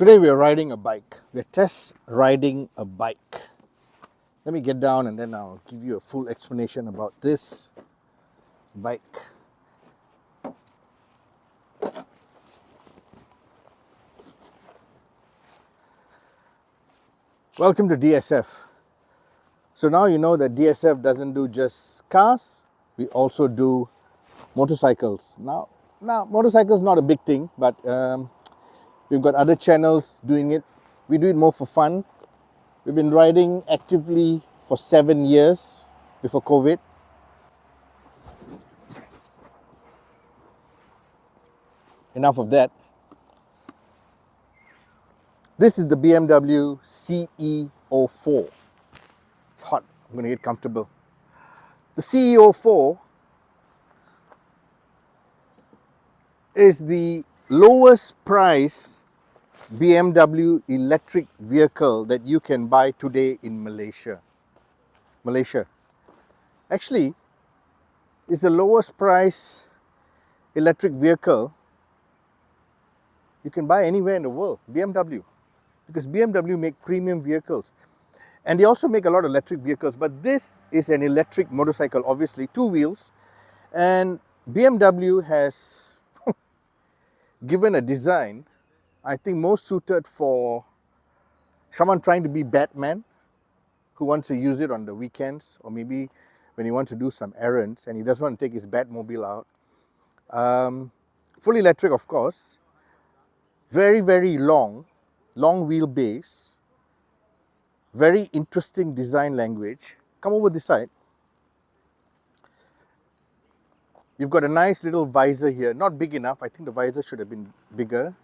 Today we are riding a bike. We're test riding a bike. Let me get down and then I'll give you a full explanation about this bike. Welcome to DSF. So now you know that DSF doesn't do just cars, we also do motorcycles. Now motorcycles not a big thing, but we've got other channels doing it. We do it more for fun. We've been riding actively for 7 years before COVID. Enough of that. This is the BMW CE04. It's hot. I'm going to get comfortable. The CE04 is the lowest price BMW electric vehicle that you can buy today in Malaysia. Actually, it's the lowest price electric vehicle you can buy anywhere in the world, BMW. Because BMW make premium vehicles. And they also make a lot of electric vehicles, but this is an electric motorcycle, obviously, 2 wheels. And BMW has given a design, I think, most suited for someone trying to be Batman, who wants to use it on the weekends, or maybe when he wants to do some errands and he doesn't want to take his Batmobile out. Fully electric, of course. Very, very long wheelbase. Very interesting design language. Come over this side. You've got a nice little visor here, not big enough. I think the visor should have been bigger.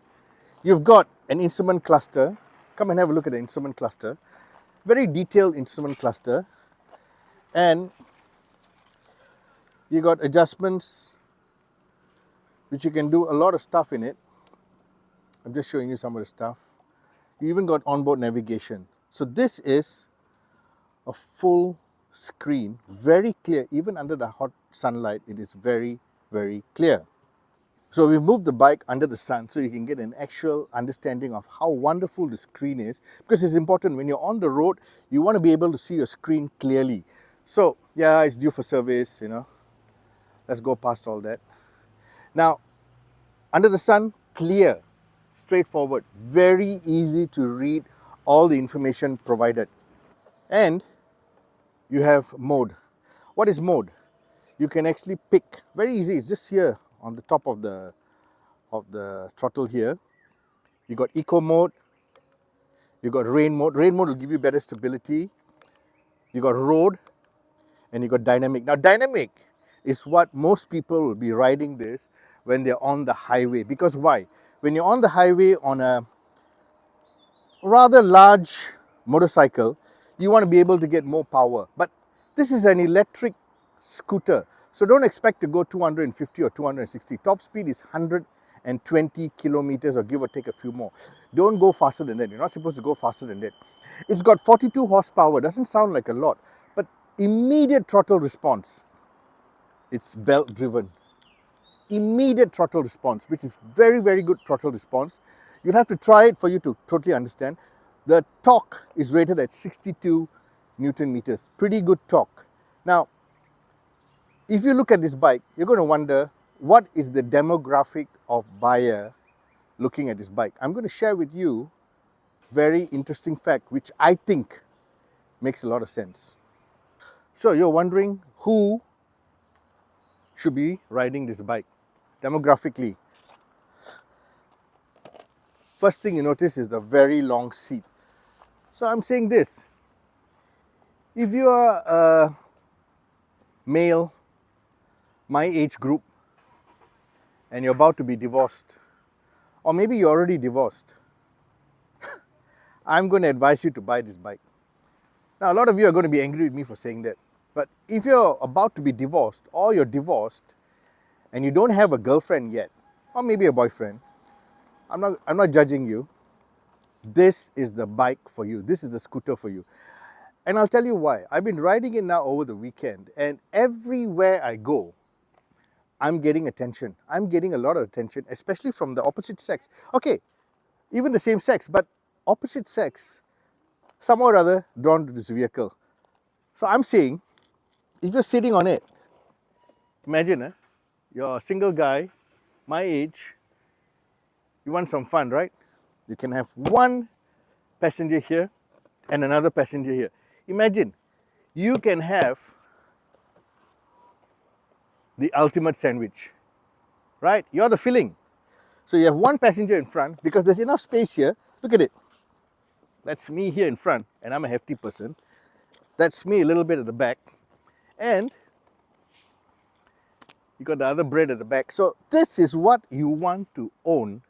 You've got an instrument cluster. Come and have a look at the instrument cluster. Very detailed instrument cluster. And you got adjustments, which you can do a lot of stuff in it. I'm just showing you some of the stuff. You even got onboard navigation. So this is a full screen, very clear. Even under the hot sunlight, it is very, very clear. So we've moved the bike under the sun so you can get an actual understanding of how wonderful the screen is, because it's important when you're on the road, you want to be able to see your screen clearly. So yeah, it's due for service, you know. Let's go past all that. Now, under the sun, clear, straightforward, very easy to read all the information provided. And you have mode. What is mode? You can actually pick, very easy, it's just here on the top of the throttle here. You got eco mode, you got rain mode. Rain mode will give you better stability. You got road, and you got dynamic. Now dynamic is what most people will be riding this when they're on the highway. Because why? When you're on the highway on a rather large motorcycle, you want to be able to get more power. But this is an electric scooter, so don't expect to go 250 or 260. Top speed is 120 kilometers, or give or take a few more. Don't go faster than that. You're not supposed to go faster than that. It's got 42 horsepower. Doesn't sound like a lot, but immediate throttle response. It's belt driven. Immediate throttle response, which is very, very good throttle response. You'll have to try it for you to totally understand. The torque is rated at 62 Newton meters. Pretty good torque. Now, if you look at this bike, you're going to wonder, what is the demographic of buyer looking at this bike? I'm going to share with you a very interesting fact, which I think makes a lot of sense. So you're wondering who should be riding this bike demographically. First thing you notice is the very long seat. So I'm saying this, if you are a male, my age group, and you're about to be divorced, or maybe you're already divorced, I'm going to advise you to buy this bike. Now, a lot of you are going to be angry with me for saying that, but if you're about to be divorced, or you're divorced, and you don't have a girlfriend yet, or maybe a boyfriend, I'm not judging you. This is the bike for you. This is the scooter for you. And I'll tell you why. I've been riding it now over the weekend, and everywhere I go, I'm getting attention. I'm getting a lot of attention, especially from the opposite sex. Okay, even the same sex, but opposite sex, somehow or other drawn to this vehicle. So I'm saying, if you're sitting on it, imagine you're a single guy, my age, you want some fun, right? You can have one passenger here and another passenger here. Imagine, you can have the ultimate sandwich, right? You're the filling. So you have one passenger in front because there's enough space here. Look at it. That's me here in front, and I'm a hefty person. That's me a little bit at the back. And you got the other bread at the back. So this is what you want to own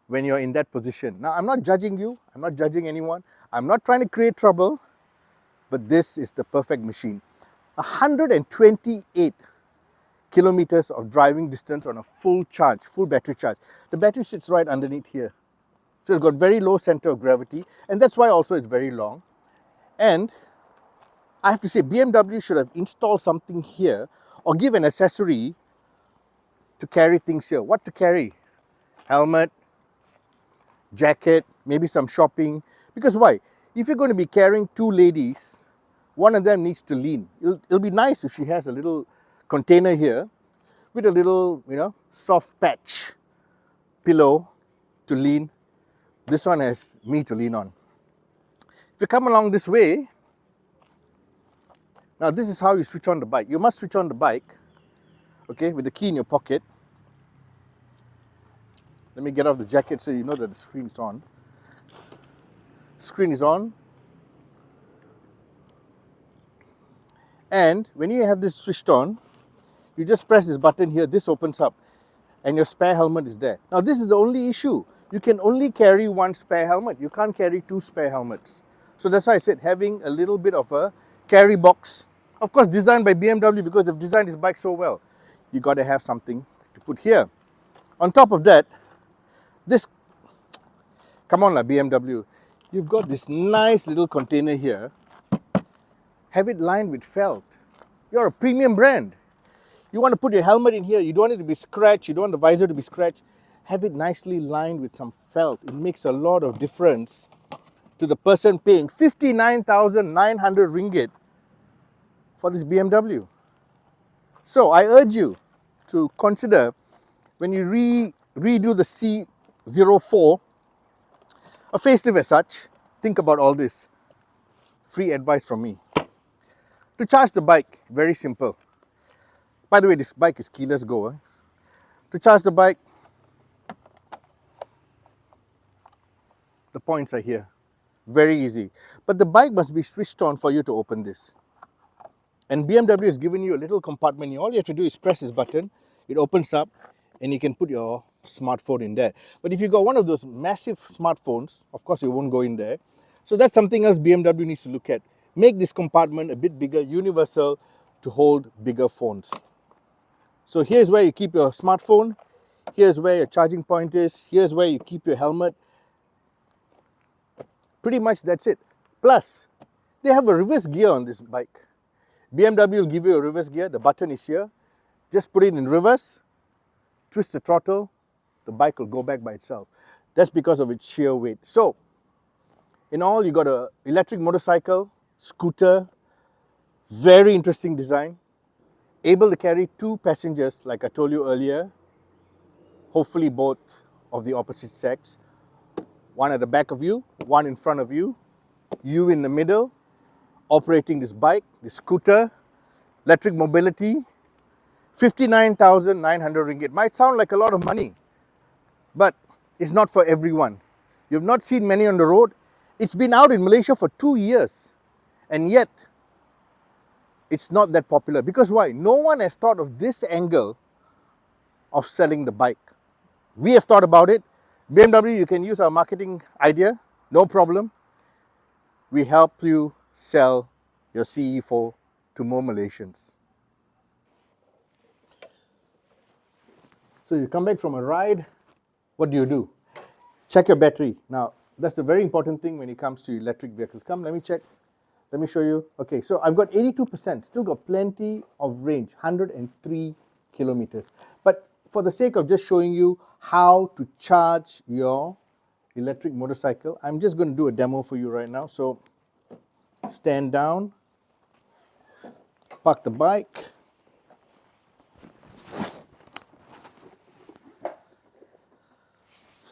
when you're in that position. Now, I'm not judging you. I'm not judging anyone. I'm not trying to create trouble. But this is the perfect machine. 128 kilometers of driving distance on a full charge, full battery charge. The battery sits right underneath here. So it's got very low center of gravity, and that's why also it's very long. And I have to say, BMW should have installed something here or give an accessory to carry things here. What to carry? Helmet, jacket, maybe some shopping. Because why? If you're going to be carrying two ladies, one of them needs to lean. It'll be nice if she has a little container here with a little, soft patch pillow to lean. This one has me to lean on. If you come along this way, now this is how you switch on the bike. You must switch on the bike, okay, with the key in your pocket. Let me get off the jacket so you know that the screen is on. Screen is on. And when you have this switched on, you just press this button here, this opens up, and your spare helmet is there. Now this is the only issue. You can only carry one spare helmet. You can't carry two spare helmets. So that's why I said having a little bit of a carry box. Of course, designed by BMW because they've designed this bike so well. You got to have something to put here. On top of that, this, come on, BMW. You've got this nice little container here. Have it lined with felt. You're a premium brand. You want to put your helmet in here. You don't want it to be scratched. You don't want the visor to be scratched. Have it nicely lined with some felt. It makes a lot of difference to the person paying 59,900 ringgit for this BMW. So I urge you to consider, when you redo the C04, a facelift as such, think about all this. Free advice from me. To charge the bike, very simple. By the way, this bike is keyless go. To charge the bike, the points are here. Very easy. But the bike must be switched on for you to open this. And BMW has given you a little compartment. All you have to do is press this button. It opens up and you can put your smartphone in there. But if you got one of those massive smartphones, of course it won't go in there. So that's something else BMW needs to look at. Make this compartment a bit bigger, universal, to hold bigger phones. So here's where you keep your smartphone. Here's where your charging point is. Here's where you keep your helmet. Pretty much that's it. Plus, they have a reverse gear on this bike. BMW will give you a reverse gear. The button is here. Just put it in reverse, twist the throttle, the bike will go back by itself. That's because of its sheer weight. So, in all, you got an electric motorcycle, scooter, very interesting design, able to carry two passengers, like I told you earlier, hopefully both of the opposite sex. One at the back of you, one in front of you, you in the middle, operating this bike, this scooter, electric mobility, 59,900 ringgit. Might sound like a lot of money, but it's not for everyone. You've not seen many on the road. It's been out in Malaysia for 2 years, and yet it's not that popular. Because why? No one has thought of this angle of selling the bike. We have thought about it. BMW, you can use our marketing idea, no problem. We help you sell your CE4 to more Malaysians. So you come back from a ride, what do? Check your battery. Now, that's the very important thing when it comes to electric vehicles. Come, let me check. Let me show you. Okay, so I've got 82%, still got plenty of range, 103 kilometers. But for the sake of just showing you how to charge your electric motorcycle. I'm just going to do a demo for you right now. So stand down, park the bike,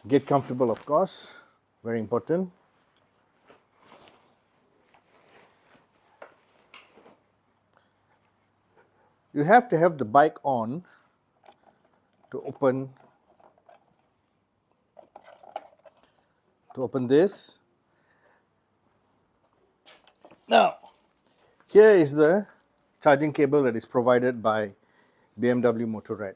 get comfortable, of course, very important. You have to have the bike on to open this. Now, here is the charging cable that is provided by BMW Motorrad.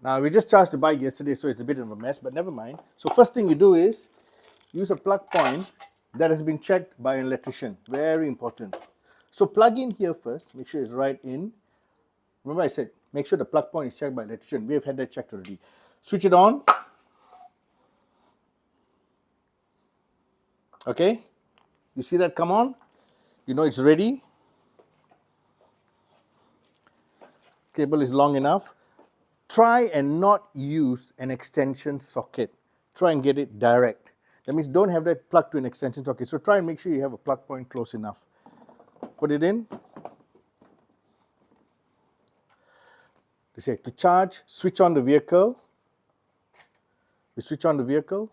Now, we just charged the bike yesterday, so it's a bit of a mess, but never mind. So first thing you do is use a plug point that has been checked by an electrician. Very important. So plug in here first, make sure it's right in. Remember I said, make sure the plug point is checked by an electrician. We have had that checked already. Switch it on. Okay, you see that come on? You know it's ready. Cable is long enough. Try and not use an extension socket. Try and get it direct. That means don't have that plugged to an extension socket. So try and make sure you have a plug point close enough. Put it in. They say to charge, switch on the vehicle. You switch on the vehicle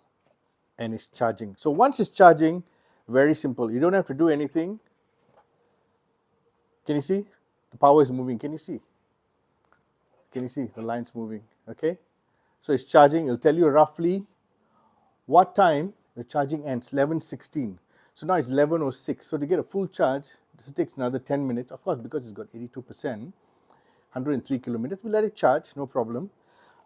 and it's charging. So once it's charging, very simple. You don't have to do anything. Can you see? The power is moving. Can you see? Can you see the lines moving? Okay. So it's charging. It'll tell you roughly what time the charging ends. 11:16. So now it's 11:06. So to get a full charge, this takes another 10 minutes. Of course, because it's got 82%, 103 kilometers, we'll let it charge, no problem.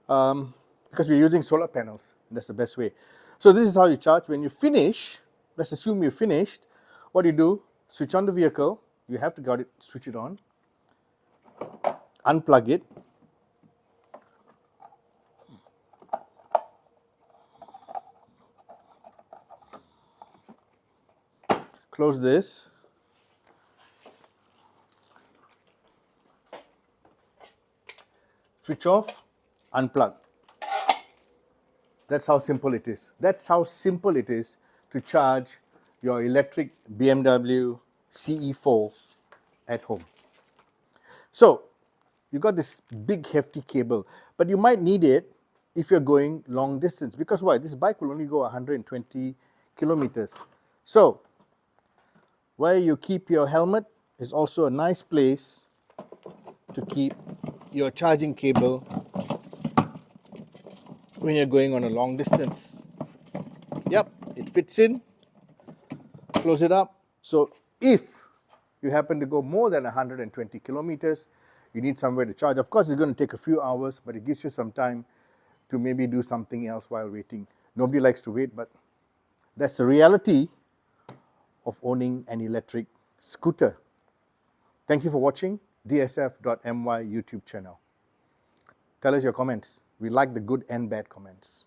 Because we're using solar panels. That's the best way. So this is how you charge. When you finish, let's assume you're finished, what you do, switch on the vehicle. You have to got it, switch it on. Unplug it. Close this. Switch off, unplug. That's how simple it is. That's how simple it is to charge your electric BMW CE4 at home. So, you got this big hefty cable, but you might need it if you're going long distance. Because why? This bike will only go 120 kilometers. So, where you keep your helmet is also a nice place to keep your charging cable when you're going on a long distance. Yep, it fits in. Close it up. So if you happen to go more than 120 kilometers, you need somewhere to charge. Of course, it's going to take a few hours, but it gives you some time to maybe do something else while waiting. Nobody likes to wait, but that's the reality of owning an electric scooter. Thank you for watching dsf.my YouTube channel. Tell us your comments. We like the good and bad comments.